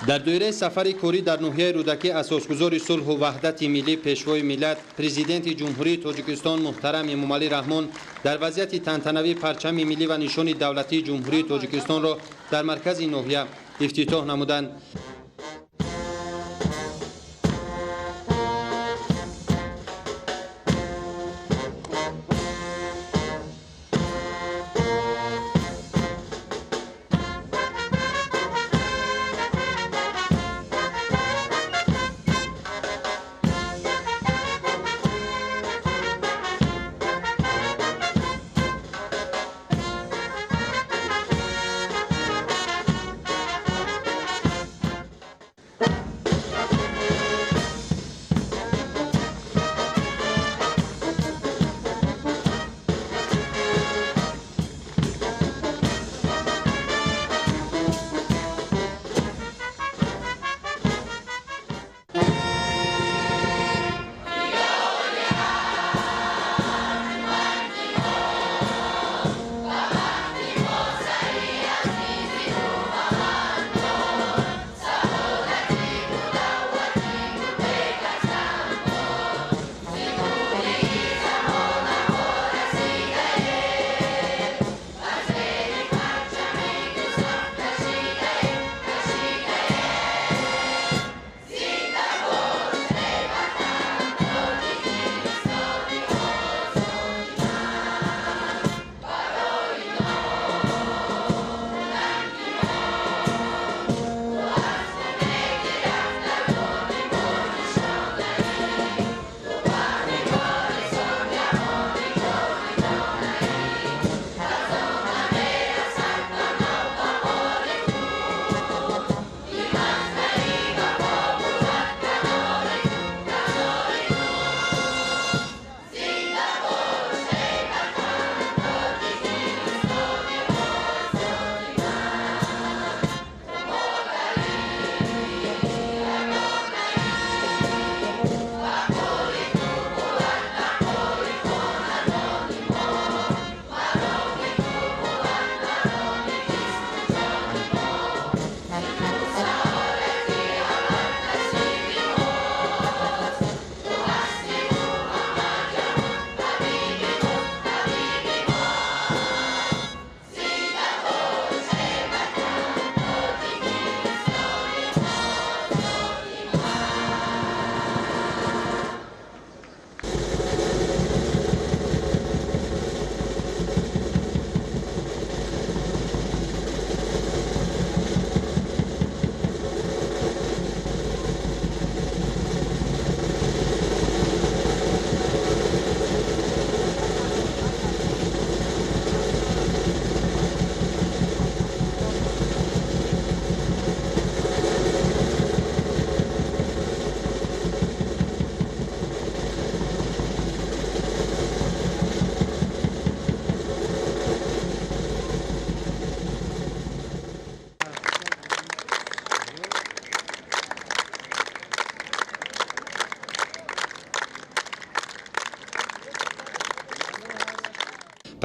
در دوره سفر کوری در ناحیه رودکی اساسگزار صلح و وحدت ملی پیشوای ملت پرزیدنت جمهوری تاجیکستان محترم امامعلی رحمان در وضعیت تنتنوی پرچم ملی و نشان دولتی جمهوری تاجیکستان را در مرکز ناحیه افتتاح نمودند.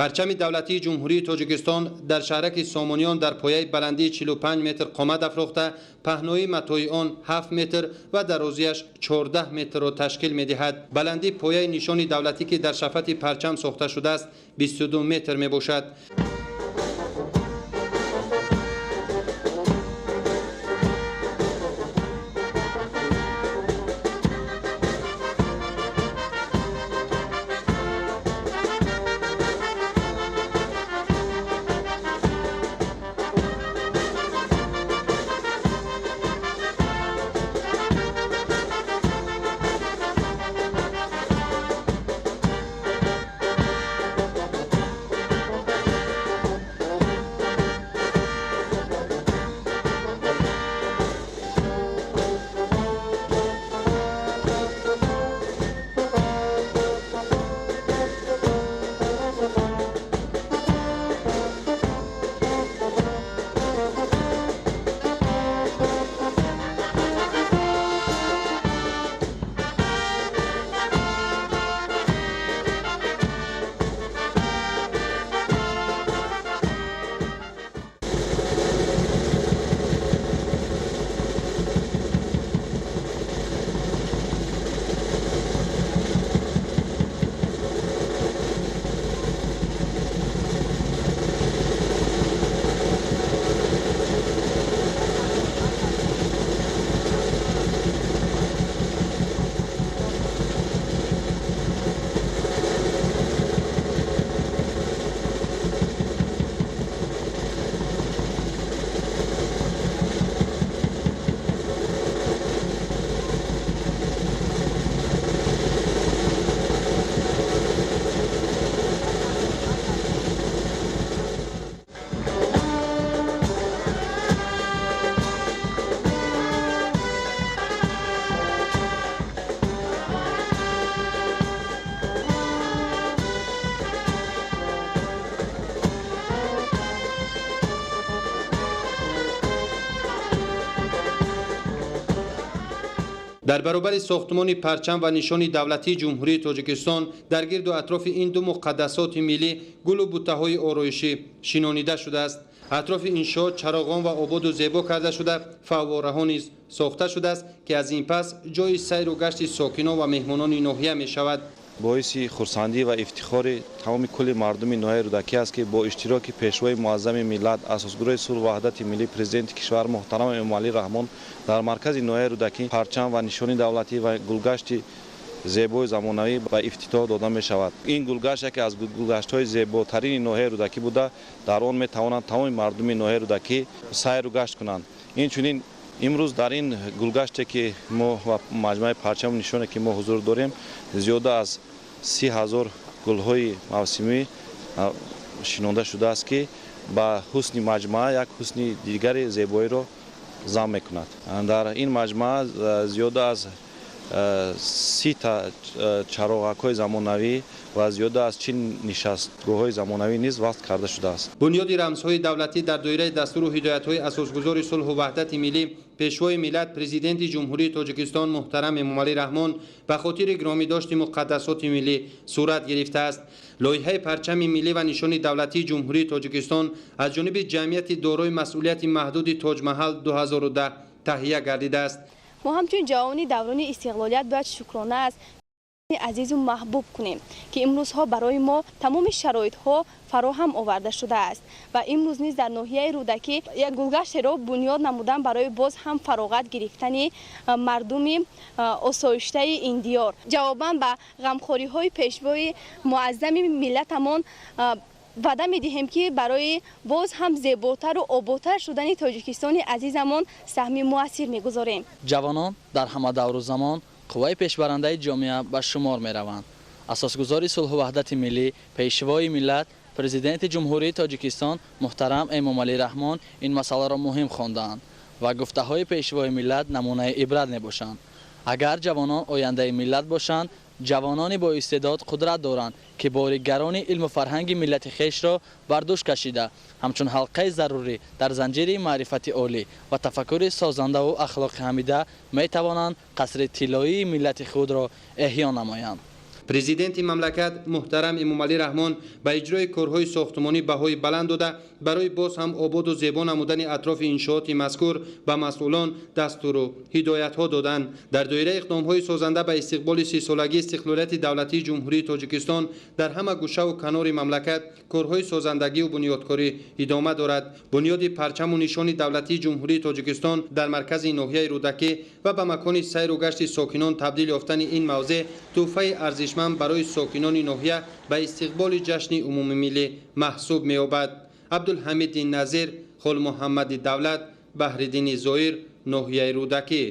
پرچم دولتی جمهوری تاجیکستان در شهرک سامانیان در پایه بلندی 45 متر قامت افروخته، پهنای متای آن 7 متر و درازیش 14 متر را تشکیل می‌دهد. بلندی پایه نشان دولتی که در شفت پرچم ساخته شده است 22 متر میباشد. در برابر ساختمان پرچم و نشان دولتی جمهوری تاجیکستان در گرد و اطراف این دو مقدسات ملی گل و بوته‌های آرایشی شینانیده شده است. اطراف انشا چراغان و آباد و زیبا کرده شده، فواره‌ها نیز ساخته شده است که از این پس جای سیر و گشت ساکنان و مهمانان ناحیه می شود. باعث خرسندی و افتخار تمام کل مردم ناحیه رودکی است که با اشتراک پیشوای معظم ملت اساسگرای صلح و وحدت ملی پرزیدنت کشور محترم امام علی رحمان در مرکز ناحیه رودکی پرچم و نشان دولتی و گلگشت زیبای زمانوی و افتتاح داده می شود. این گلگشت یکی از گلگشت‌های زیباترین ناحیه رودکی بوده، در آن می توانند تمام مردم ناحیه رودکی سیر و گشت کنند. اینچنین امروز در این گلگشتی که ما و مجمع پرچم نشانی که ما حضور داریم زیاده از 30,000 گل‌های موسمی شناخته شده است که با حسن مجمع یک حسن دیگر زیبایی را ضم می‌کند. در این مجمع زیاده از 30 تا چراغ‌های زمانوی و زیاده از 40 نشستگاه‌های زمانوی نیز وصل کرده شده است. بنیاد رمزهای دولتی در دایره دستور و هدایت‌های اساسگزار صلح و وحدت ملی پیشوای ملت پرزیدنت جمهوری تاجیکستان محترم امام علی رحمان به خاطر گرامی داشت مقدسات ملی صورت گرفته است. لایحه پرچم ملی و نشان دولتی جمهوری تاجیکستان از جانب جمعیت دارای مسئولیت محدود تاج محل 2010 تهیه گردیده است. ما همچون جوانی دوران استقلالیت باید شکرانه است عزیز و محبوب کنیم که امروز ها برای ما تمام شرایط ها فراهم آورده شده است و امروز نیز در ناحیه رودکی یک گلگشت را بنیاد نمودن برای باز هم فراغت گرفتن مردم آسایشته این دیار. جواباً به غمخواری های پیشوای معظم ملتمان وعده می‌دهیم که برای باز هم زیباتر و آبادتر شدن تاجیکستان عزیزمان سهم موثر می‌گذاریم. جوانان در همه دور و زمان قوای پیشبرنده جامعه به شمار می‌روند. اساسگزار صلح و وحدت ملی پیشوای ملت پرزیدنت جمهوری تاجیکستان محترم امام علی رحمان این مسئله را مهم خواندند و گفته‌های پیشوای ملت نمونه عبرت می‌باشند. اگر جوانان آینده ملت باشند، جوانان با استعداد قدرت دارند که بار گران علم و فرهنگ ملت خیش را بر دوش کشیده همچون حلقه ضروری در زنجیر معرفت عالی و تفکر سازنده و اخلاق حمیده می توانند قصر طلایی ملت خود را احیا نمایند. پرزیدنت مملکت محترم امام علی رحمان به اجرای کارهای ساختمانی بهای بلند داده برای باز هم آباد و زیبا نمودن اطراف انشاءات مذکور به مسئولان دستور و هدایت ها دادند. در دایره اقدام های سازنده به استقبال 30 سالگی استقلالیت دولتی جمهوری تاجیکستان در همه گوشه و کنار مملکت کارهای سازندگی و بنیادکاری ادامه دارد. بنیاد پرچم و نشان دولتی جمهوری تاجیکستان در مرکز ناحیه رودکی و به مکان سیر و گشت ساکنان تبدیل یافتن این موضع تحفه ارزشمند برای ساکنان ناحیه به استقبال جشن عمومی ملی محسوب می‌یابد. عبدالحمید نظیر، خل محمد دولت، بحرالدین ظاهر، ناحیه رودکی.